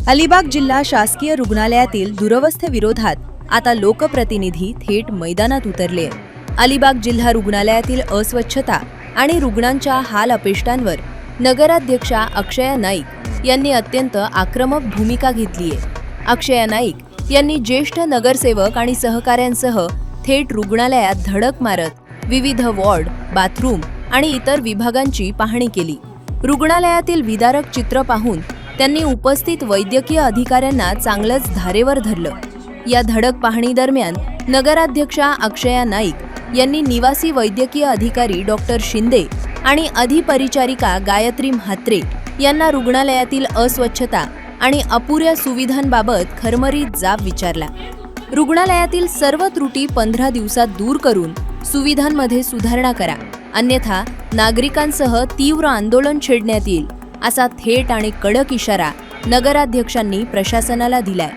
अलिबाग जिल्हा शासकीय रुग्णालयातील दुरवस्थेविरोधात आता लोकप्रतिनिधी थेट मैदानात उतरले. अलिबाग जिल्हा रुग्णालयातील अस्वच्छता आणि रुग्णांच्या हाल अपेष्टांवर नगराध्यक्षा अक्षया नाईक यांनी अत्यंत आक्रमक भूमिका घेतली आहे. अक्षया नाईक यांनी ज्येष्ठ नगरसेवक आणि सहकाऱ्यांसह थेट रुग्णालयात धडक मारत विविध वॉर्ड, बाथरूम आणि इतर विभागांची पाहणी केली. रुग्णालयातील विदारक चित्र पाहून त्यांनी उपस्थित वैद्यकीय अधिकाऱ्यांना चांगलंच धारेवर धरलं. या धडक पाहणी दरम्यान नगराध्यक्षा अक्षया नाईक यांनी निवासी वैद्यकीय अधिकारी डॉक्टर शिंदे आणि अधिपरिचारिका गायत्री म्हात्रे यांना रुग्णालयातील अस्वच्छता आणि अपुऱ्या सुविधांबाबत खरमरीत जाब विचारला. रुग्णालयातील सर्व त्रुटी 15 दिवसात दूर करून सुविधांमध्ये सुधारणा करा, अन्यथा नागरिकांसह तीव्र आंदोलन छेडण्यात येईल, असा थेट आणि कडक इशारा नगराध्यक्षांनी प्रशासनाला दिलाय.